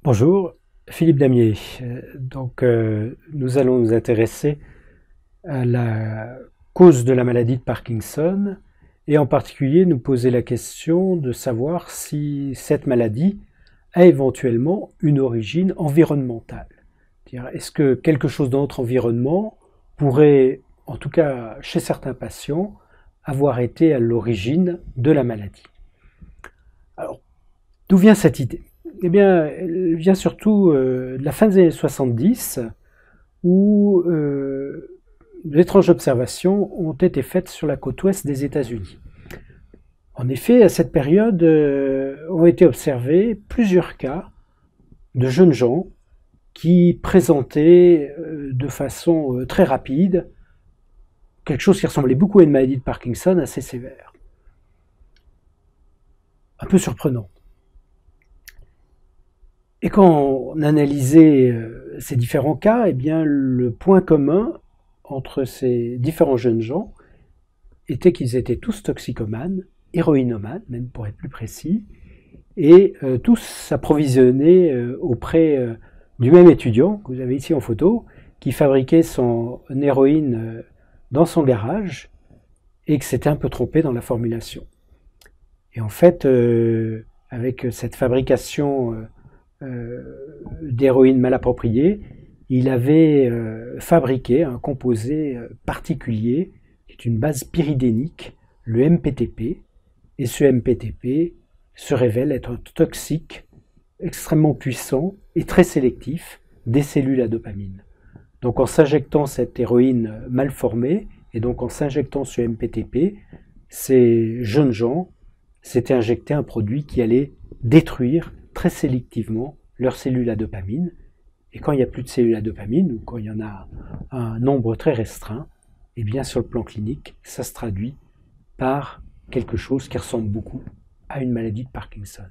Bonjour, Philippe Damier. Nous allons nous intéresser à la cause de la maladie de Parkinson et en particulier nous poser la question de savoir si cette maladie a éventuellement une origine environnementale. Est-ce que quelque chose dans notre environnement pourrait, en tout cas chez certains patients, avoir été à l'origine de la maladie? Alors, d'où vient cette idée? Eh bien, elle vient surtout de la fin des années 70, où d'étranges observations ont été faites sur la côte ouest des États-Unis. En effet, à cette période, ont été observés plusieurs cas de jeunes gens qui présentaient de façon très rapide quelque chose qui ressemblait beaucoup à une maladie de Parkinson assez sévère. Un peu surprenant. Et quand on analysait ces différents cas, eh bien, le point commun entre ces différents jeunes gens était qu'ils étaient tous toxicomanes, héroïnomanes, même pour être plus précis, et tous s'approvisionnaient auprès du même étudiant, que vous avez ici en photo, qui fabriquait son héroïne dans son garage, et que s'était un peu trompé dans la formulation. Et en fait, avec cette fabrication d'héroïne mal appropriée, il avait fabriqué un composé particulier, qui est une base pyridénique, le MPTP, et ce MPTP se révèle être toxique, extrêmement puissant et très sélectif des cellules à dopamine. Donc en s'injectant cette héroïne mal formée, et donc en s'injectant ce MPTP, ces jeunes gens s'étaient injectés un produit qui allait détruire très sélectivement leurs cellules à dopamine. Et quand il n'y a plus de cellules à dopamine, ou quand il y en a un nombre très restreint, eh bien sur le plan clinique, ça se traduit par quelque chose qui ressemble beaucoup à une maladie de Parkinson.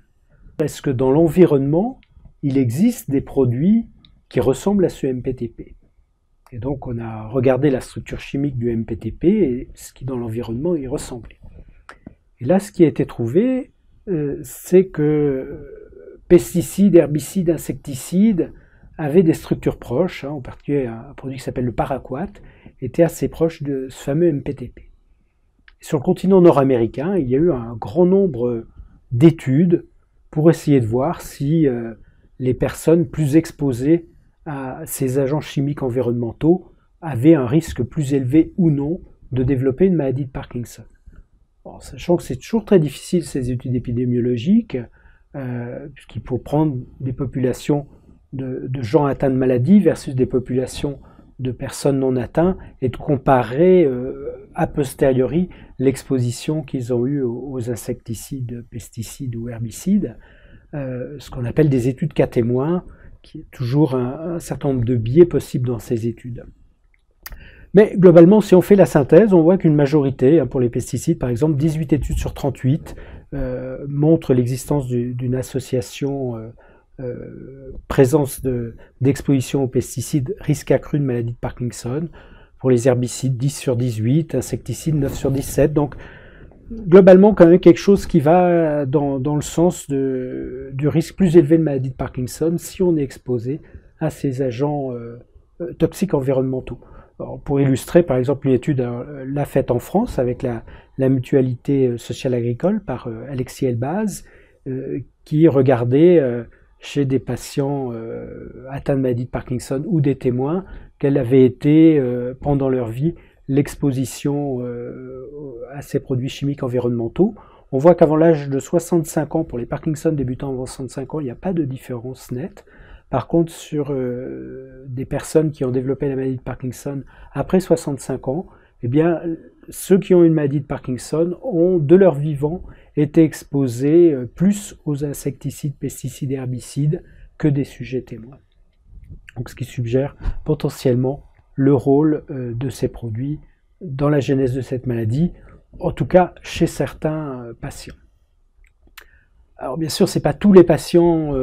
Est-ce que dans l'environnement, il existe des produits qui ressemblent à ce MPTP? Et donc on a regardé la structure chimique du MPTP et ce qui dans l'environnement y ressemblait. Et là, ce qui a été trouvé, c'est que pesticides, herbicides, insecticides avaient des structures proches, en particulier un produit qui s'appelle le paraquat, était assez proche de ce fameux MPTP. Sur le continent nord-américain, il y a eu un grand nombre d'études pour essayer de voir si les personnes plus exposées à ces agents chimiques environnementaux avaient un risque plus élevé ou non de développer une maladie de Parkinson. Bon, sachant que c'est toujours très difficile ces études épidémiologiques, puisqu'il faut prendre des populations de gens atteints de maladies versus des populations de personnes non atteintes et de comparer a posteriori l'exposition qu'ils ont eue aux insecticides, pesticides ou herbicides, ce qu'on appelle des études cas témoins, qui est toujours un certain nombre de biais possibles dans ces études. Mais globalement, si on fait la synthèse, on voit qu'une majorité, pour les pesticides par exemple, 18 études sur 38 montrent l'existence d'une association présence d'exposition aux pesticides, risque accru de maladie de Parkinson. Pour les herbicides, 10 sur 18, insecticides, 9 sur 17. Donc, globalement, quand même quelque chose qui va dans le sens du risque plus élevé de maladie de Parkinson si on est exposé à ces agents toxiques environnementaux. Alors, pour illustrer, par exemple, une étude l'a faite en France avec la mutualité sociale agricole par Alexis Elbaz, qui regardait chez des patients atteints de maladie de Parkinson ou des témoins quelle avait été, pendant leur vie, l'exposition à ces produits chimiques environnementaux. On voit qu'avant l'âge de 65 ans, pour les Parkinson débutants avant 65 ans, il n'y a pas de différence nette. Par contre, sur des personnes qui ont développé la maladie de Parkinson après 65 ans, eh bien, ceux qui ont une maladie de Parkinson ont, de leur vivant, été exposés plus aux insecticides, pesticides et herbicides que des sujets témoins. Donc, ce qui suggère potentiellement le rôle de ces produits dans la genèse de cette maladie, en tout cas chez certains patients. Alors, bien sûr, ce n'est pas tous les patients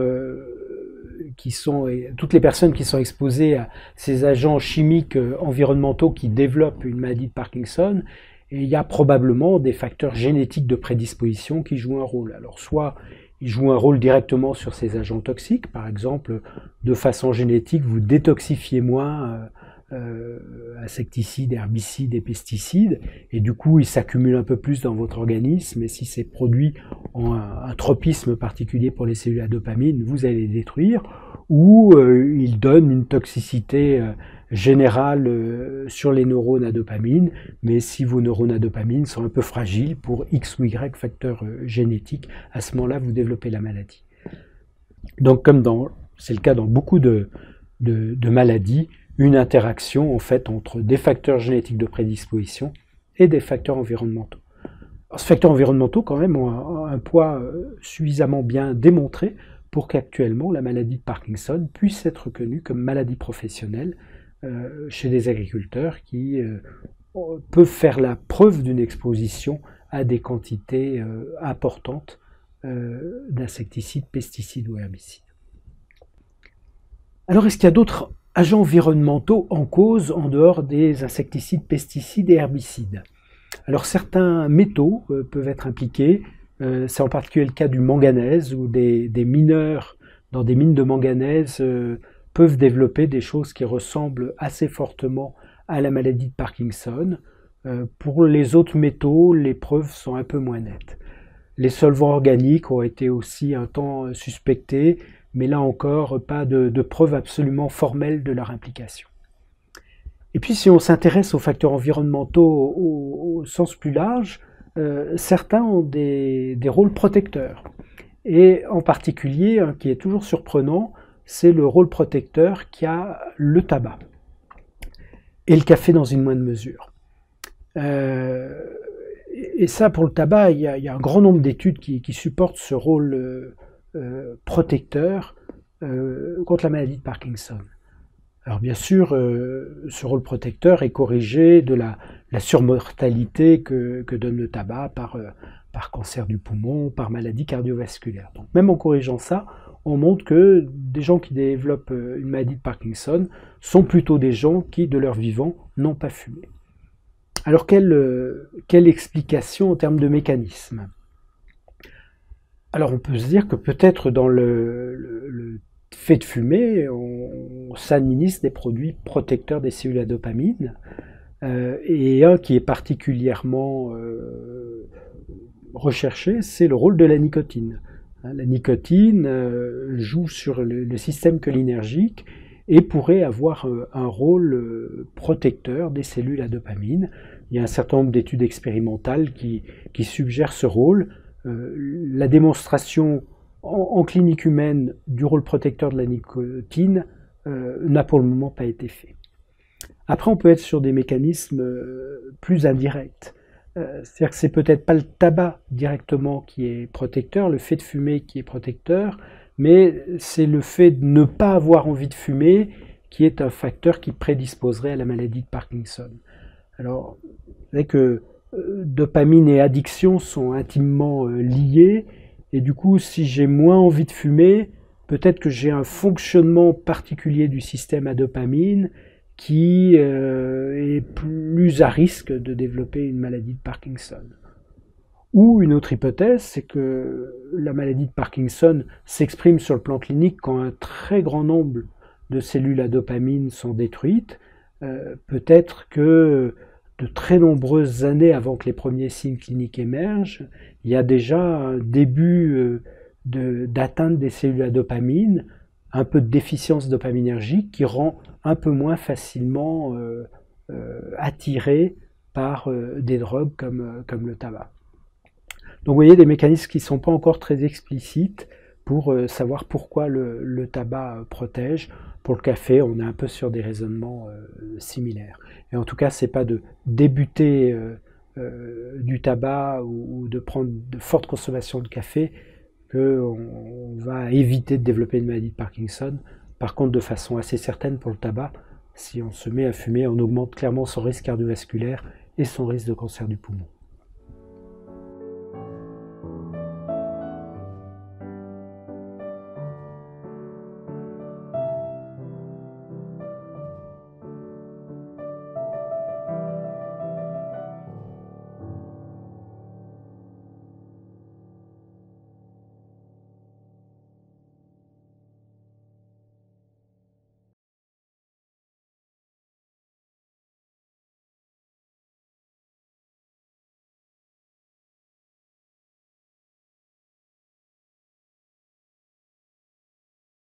toutes les personnes qui sont exposées à ces agents chimiques environnementaux qui développent une maladie de Parkinson, et il y a probablement des facteurs génétiques de prédisposition qui jouent un rôle. Alors soit il joue un rôle directement sur ces agents toxiques. Par exemple, de façon génétique, vous détoxifiez moins insecticides, herbicides et pesticides, et du coup, ils s'accumulent un peu plus dans votre organisme, et si ces produits ont un tropisme particulier pour les cellules à dopamine, vous allez les détruire, ou ils donnent une toxicité générale sur les neurones à dopamine, mais si vos neurones à dopamine sont un peu fragiles pour X ou Y facteurs génétiques, à ce moment-là, vous développez la maladie. Donc, comme c'est le cas dans beaucoup de maladies, une interaction en fait entre des facteurs génétiques de prédisposition et des facteurs environnementaux. Alors, ces facteurs environnementaux quand même ont un poids suffisamment bien démontré pour qu'actuellement la maladie de Parkinson puisse être reconnue comme maladie professionnelle chez des agriculteurs qui peuvent faire la preuve d'une exposition à des quantités importantes d'insecticides, pesticides ou herbicides. Alors, est-ce qu'il y a d'autres agents environnementaux en cause en dehors des insecticides, pesticides et herbicides? Alors, certains métaux peuvent être impliqués. C'est en particulier le cas du manganèse, où des mineurs dans des mines de manganèse peuvent développer des choses qui ressemblent assez fortement à la maladie de Parkinson. Pour les autres métaux, les preuves sont un peu moins nettes. Les solvants organiques ont été aussi un temps suspectés, mais là encore, pas de preuves absolument formelles de leur implication. Et puis, si on s'intéresse aux facteurs environnementaux au sens plus large, certains ont des rôles protecteurs. Et en particulier, un qui est toujours surprenant, c'est le rôle protecteur qu'a le tabac et le café dans une moindre mesure. Et ça, pour le tabac, il y a un grand nombre d'études qui supportent ce rôle protecteur contre la maladie de Parkinson. Alors bien sûr, ce rôle protecteur est corrigé de la surmortalité que donne le tabac par cancer du poumon, par maladie cardiovasculaire. Donc même en corrigeant ça, on montre que des gens qui développent une maladie de Parkinson sont plutôt des gens qui, de leur vivant, n'ont pas fumé. Alors quelle explication en termes de mécanisme? Alors on peut se dire que peut-être dans le fait de fumer, on s'administre des produits protecteurs des cellules à dopamine, et un qui est particulièrement recherché, c'est le rôle de la nicotine. La nicotine joue sur le système cholinergique et pourrait avoir un rôle protecteur des cellules à dopamine. Il y a un certain nombre d'études expérimentales qui suggèrent ce rôle. La démonstration en clinique humaine du rôle protecteur de la nicotine n'a pour le moment pas été faite. Après, on peut être sur des mécanismes plus indirects. C'est-à-dire que c'est peut-être pas le tabac directement qui est protecteur, le fait de fumer qui est protecteur, mais c'est le fait de ne pas avoir envie de fumer qui est un facteur qui prédisposerait à la maladie de Parkinson. Alors, vous savez que dopamine et addiction sont intimement liés, et du coup, si j'ai moins envie de fumer, peut-être que j'ai un fonctionnement particulier du système à dopamine qui est plus à risque de développer une maladie de Parkinson. Ou une autre hypothèse, c'est que la maladie de Parkinson s'exprime sur le plan clinique quand un très grand nombre de cellules à dopamine sont détruites. Peut-être que de très nombreuses années avant que les premiers signes cliniques émergent, il y a déjà un début d'atteinte des cellules à dopamine, un peu de déficience dopaminergique qui rend un peu moins facilement attiré par des drogues comme le tabac. Donc vous voyez des mécanismes qui ne sont pas encore très explicites pour savoir pourquoi le tabac protège. Pour le café, on est un peu sur des raisonnements similaires. Et en tout cas, ce n'est pas de débuter du tabac ou de prendre de fortes consommations de café qu'on va éviter de développer une maladie de Parkinson. Par contre, de façon assez certaine pour le tabac, si on se met à fumer, on augmente clairement son risque cardiovasculaire et son risque de cancer du poumon.